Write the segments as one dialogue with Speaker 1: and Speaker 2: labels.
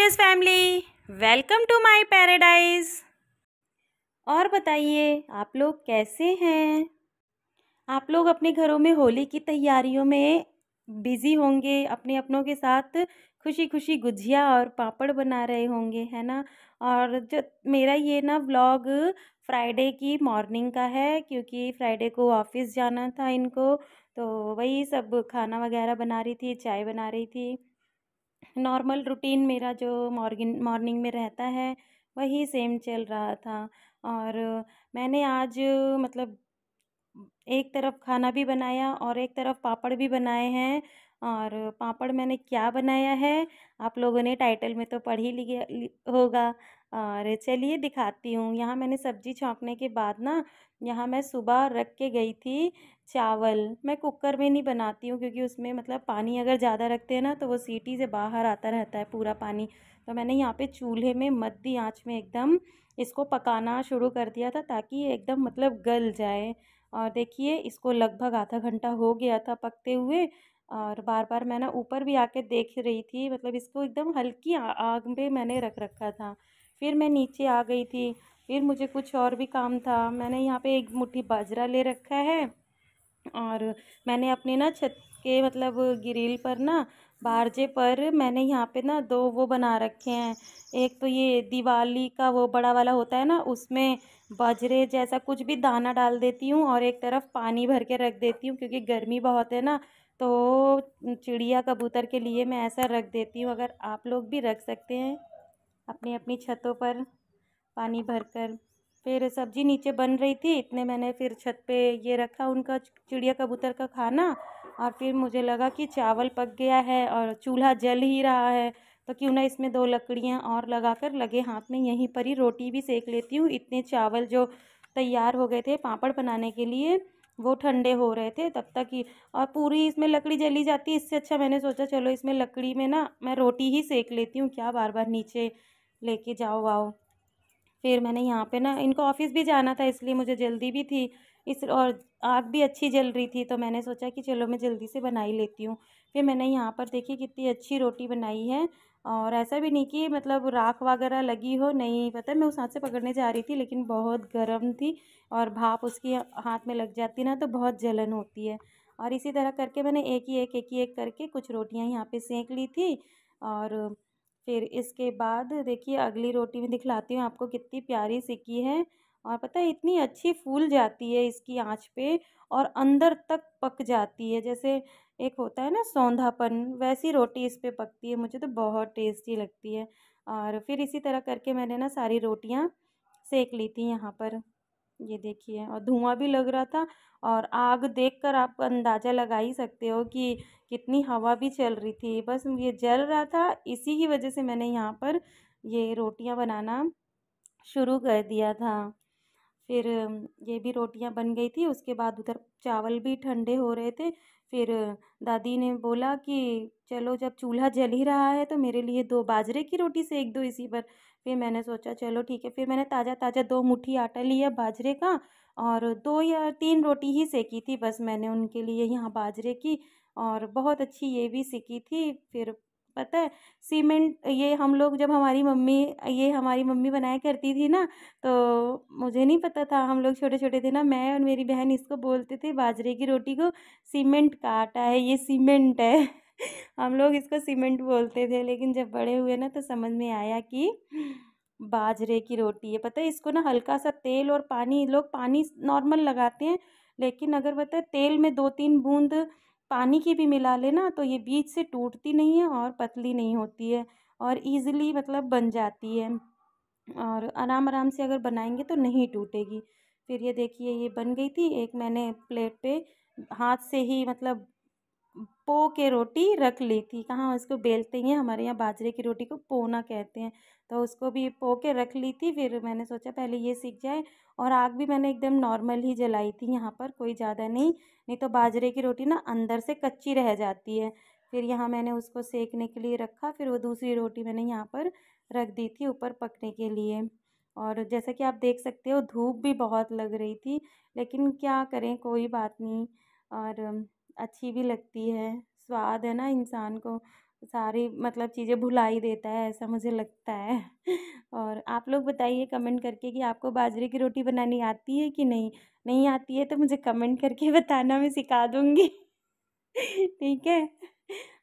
Speaker 1: Dears family, welcome to my paradise. और बताइए आप लोग कैसे हैं। आप लोग अपने घरों में होली की तैयारियों में बिज़ी होंगे, अपने अपनों के साथ खुशी खुशी गुजिया और पापड़ बना रहे होंगे, है ना। और जो मेरा ये ना व्लॉग फ्राइडे की मॉर्निंग का है, क्योंकि फ्राइडे को ऑफिस जाना था इनको, तो वही सब खाना वगैरह बना रही थी, चाय बना रही थी। नॉर्मल रूटीन मेरा जो मॉर्निंग मॉर्निंग में रहता है वही सेम चल रहा था। और मैंने आज मतलब एक तरफ खाना भी बनाया और एक तरफ पापड़ भी बनाए हैं। और पापड़ मैंने क्या बनाया है आप लोगों ने टाइटल में तो पढ़ ही लिया होगा। और चलिए दिखाती हूँ। यहाँ मैंने सब्जी छौंकने के बाद ना, यहाँ मैं सुबह रख के गई थी चावल। मैं कुकर में नहीं बनाती हूँ, क्योंकि उसमें मतलब पानी अगर ज़्यादा रखते हैं ना तो वो सीटी से बाहर आता रहता है पूरा पानी। तो मैंने यहाँ पे चूल्हे में मध्य आंच में एकदम इसको पकाना शुरू कर दिया था, ताकि ये एकदम मतलब गल जाए। और देखिए इसको लगभग आधा घंटा हो गया था पकते हुए। और बार बार मैं ना ऊपर भी आके देख रही थी, मतलब इसको एकदम हल्की आग पे मैंने रख रखा था। फिर मैं नीचे आ गई थी, फिर मुझे कुछ और भी काम था। मैंने यहाँ पे एक मुट्ठी बाजरा ले रखा है। और मैंने अपने ना छत के मतलब ग्रिल पर ना, बारजे पर मैंने यहाँ पे ना दो वो बना रखे हैं। एक तो ये दिवाली का वो बड़ा वाला होता है ना, उसमें बाजरे जैसा कुछ भी दाना डाल देती हूँ, और एक तरफ पानी भर के रख देती हूँ, क्योंकि गर्मी बहुत है ना। तो चिड़िया कबूतर के लिए मैं ऐसा रख देती हूँ। अगर आप लोग भी रख सकते हैं अपनी अपनी छतों पर पानी भरकर। फिर सब्जी नीचे बन रही थी, इतने मैंने फिर छत पे ये रखा उनका चिड़िया कबूतर का खाना। और फिर मुझे लगा कि चावल पक गया है और चूल्हा जल ही रहा है, तो क्यों ना इसमें दो लकड़ियाँ और लगाकर लगे हाथ में यहीं पर ही रोटी भी सेक लेती हूँ। इतने चावल जो तैयार हो गए थे पापड़ बनाने के लिए वो ठंडे हो रहे थे तब तक ही, और पूरी इसमें लकड़ी जली जाती। इससे अच्छा मैंने सोचा चलो इसमें लकड़ी में ना मैं रोटी ही सेक लेती हूँ, क्या बार बार नीचे लेके जाओ आओ। फिर मैंने यहाँ पे ना इनको ऑफिस भी जाना था, इसलिए मुझे जल्दी भी थी इस, और आग भी अच्छी जल रही थी, तो मैंने सोचा कि चलो मैं जल्दी से बना ही लेती हूँ। फिर मैंने यहाँ पर देखी कितनी अच्छी रोटी बनाई है। और ऐसा भी नहीं कि मतलब राख वगैरह लगी हो, नहीं, पता है मैं उस हाथ से पकड़ने जा रही थी लेकिन बहुत गर्म थी, और भाप उसकी हाथ में लग जाती ना तो बहुत जलन होती है। और इसी तरह करके मैंने एक ही एक करके कुछ रोटियाँ यहाँ पे सेंक ली थी। और फिर इसके बाद देखिए अगली रोटी में दिखलाती हूँ आपको, कितनी प्यारी सिकी है। और पता है इतनी अच्छी फूल जाती है इसकी आंच पे, और अंदर तक पक जाती है, जैसे एक होता है ना सौंधापन, वैसी रोटी इस पे पकती है। मुझे तो बहुत टेस्टी लगती है। और फिर इसी तरह करके मैंने ना सारी रोटियां सेक ली थी यहाँ पर, ये देखिए। और धुआं भी लग रहा था, और आग देखकर आप अंदाज़ा लगा ही सकते हो कि कितनी हवा भी चल रही थी। बस ये जल रहा था, इसी की वजह से मैंने यहाँ पर ये रोटियां बनाना शुरू कर दिया था। फिर ये भी रोटियां बन गई थी, उसके बाद उधर चावल भी ठंडे हो रहे थे। फिर दादी ने बोला कि चलो जब चूल्हा जल ही रहा है तो मेरे लिए दो बाजरे की रोटी सेक दो इसी पर। फिर मैंने सोचा चलो ठीक है, फिर मैंने ताज़ा ताज़ा दो मुट्ठी आटा लिया बाजरे का, और दो या तीन रोटी ही सेकी थी बस मैंने उनके लिए यहाँ बाजरे की। और बहुत अच्छी ये भी सेकी थी। फिर पता है सीमेंट, ये हम लोग जब हमारी मम्मी, ये हमारी मम्मी बनाया करती थी ना, तो मुझे नहीं पता था, हम लोग छोटे छोटे थे ना, मैं और मेरी बहन इसको बोलते थे बाजरे की रोटी को सीमेंट का आटा है, ये सीमेंट है। हम लोग इसको सीमेंट बोलते थे, लेकिन जब बड़े हुए ना तो समझ में आया कि बाजरे की रोटी है। पता है इसको ना हल्का सा तेल और पानी, लोग पानी नॉर्मल लगाते हैं, लेकिन अगर पता है तेल में दो तीन बूंद पानी की भी मिला लेना तो ये बीच से टूटती नहीं है और पतली नहीं होती है, और इजीली मतलब बन जाती है। और आराम आराम से अगर बनाएंगे तो नहीं टूटेगी। फिर ये देखिए ये बन गई थी। एक मैंने प्लेट पे हाथ से ही मतलब पो के रोटी रख ली थी, कहाँ इसको बेलते ही हैं, हमारे यहाँ बाजरे की रोटी को पोना कहते हैं, तो उसको भी पो के रख ली थी। फिर मैंने सोचा पहले ये सीख जाए, और आग भी मैंने एकदम नॉर्मल ही जलाई थी यहाँ पर, कोई ज़्यादा नहीं, नहीं तो बाजरे की रोटी ना अंदर से कच्ची रह जाती है। फिर यहाँ मैंने उसको सेकने के लिए रखा, फिर वो दूसरी रोटी मैंने यहाँ पर रख दी थी ऊपर पकने के लिए। और जैसा कि आप देख सकते हो धूप भी बहुत लग रही थी, लेकिन क्या करें, कोई बात नहीं। और अच्छी भी लगती है, स्वाद है ना इंसान को, सारी मतलब चीज़ें भुला ही देता है, ऐसा मुझे लगता है। और आप लोग बताइए कमेंट करके कि आपको बाजरे की रोटी बनानी आती है कि नहीं? नहीं आती है तो मुझे कमेंट करके बताना, मैं सिखा दूँगी। ठीक है?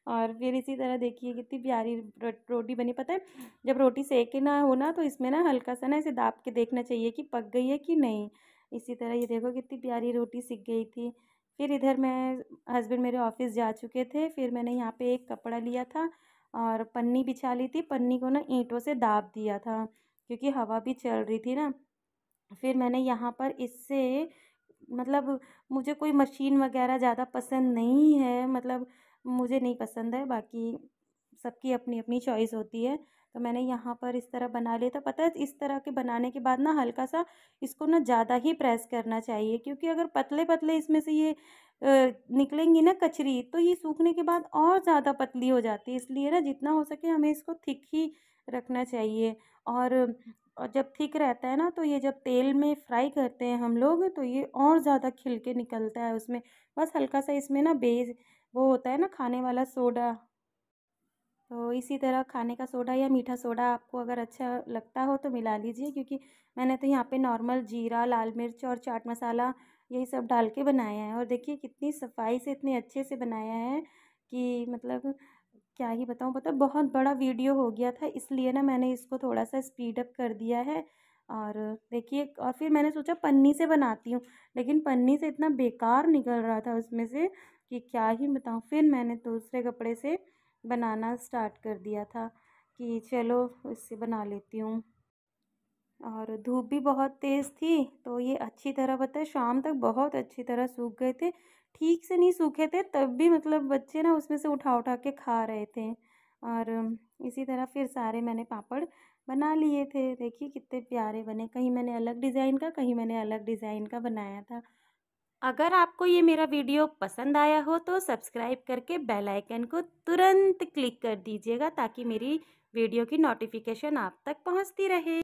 Speaker 1: और फिर इसी तरह देखिए कितनी प्यारी रोटी बनी। पता है जब रोटी सेके ना हो ना, तो इसमें ना हल्का सा ना ऐसे दाब के देखना चाहिए कि पक गई है कि नहीं। इसी तरह ये देखो कितनी प्यारी रोटी सिक गई थी। फिर इधर मैं, हस्बैंड मेरे ऑफिस जा चुके थे, फिर मैंने यहाँ पे एक कपड़ा लिया था और पन्नी बिछा ली थी। पन्नी को ना ईंटों से दाब दिया था क्योंकि हवा भी चल रही थी ना। फिर मैंने यहाँ पर इससे, मतलब मुझे कोई मशीन वगैरह ज़्यादा पसंद नहीं है, मतलब मुझे नहीं पसंद है, बाकी सबकी अपनी अपनी चॉइस होती है। तो मैंने यहाँ पर इस तरह बना लिया था। पता है इस तरह के बनाने के बाद ना हल्का सा इसको ना ज़्यादा ही प्रेस करना चाहिए, क्योंकि अगर पतले पतले इसमें से ये निकलेंगी ना कचरी, तो ये सूखने के बाद और ज़्यादा पतली हो जाती है। इसलिए ना जितना हो सके हमें इसको थिक ही रखना चाहिए। और जब थिक रहता है ना, तो ये जब तेल में फ्राई करते हैं हम लोग, तो ये और ज़्यादा खिल के निकलता है उसमें। बस हल्का सा इसमें ना बेस वो होता है ना खाने वाला सोडा, तो इसी तरह खाने का सोडा या मीठा सोडा आपको अगर अच्छा लगता हो तो मिला लीजिए, क्योंकि मैंने तो यहाँ पे नॉर्मल जीरा, लाल मिर्च और चाट मसाला यही सब डाल के बनाया है। और देखिए कितनी सफाई से, इतने अच्छे से बनाया है कि मतलब क्या ही बताऊँ। पता बहुत बड़ा वीडियो हो गया था, इसलिए ना मैंने इसको थोड़ा सा स्पीड अप कर दिया है। और देखिए, और फिर मैंने सोचा पन्नी से बनाती हूँ, लेकिन पन्नी से इतना बेकार निकल रहा था उसमें से कि क्या ही बताऊँ। फिर मैंने दूसरे कपड़े से बनाना स्टार्ट कर दिया था कि चलो इससे बना लेती हूँ। और धूप भी बहुत तेज़ थी, तो ये अच्छी तरह, पता है शाम तक बहुत अच्छी तरह सूख गए थे। ठीक से नहीं सूखे थे तब भी, मतलब बच्चे ना उसमें से उठा उठा के खा रहे थे। और इसी तरह फिर सारे मैंने पापड़ बना लिए थे। देखिए कितने प्यारे बने, कहीं मैंने अलग डिज़ाइन का, कहीं मैंने अलग डिज़ाइन का बनाया था। अगर आपको ये मेरा वीडियो पसंद आया हो तो सब्सक्राइब करके बेल आइकन को तुरंत क्लिक कर दीजिएगा, ताकि मेरी वीडियो की नोटिफिकेशन आप तक पहुंचती रहे।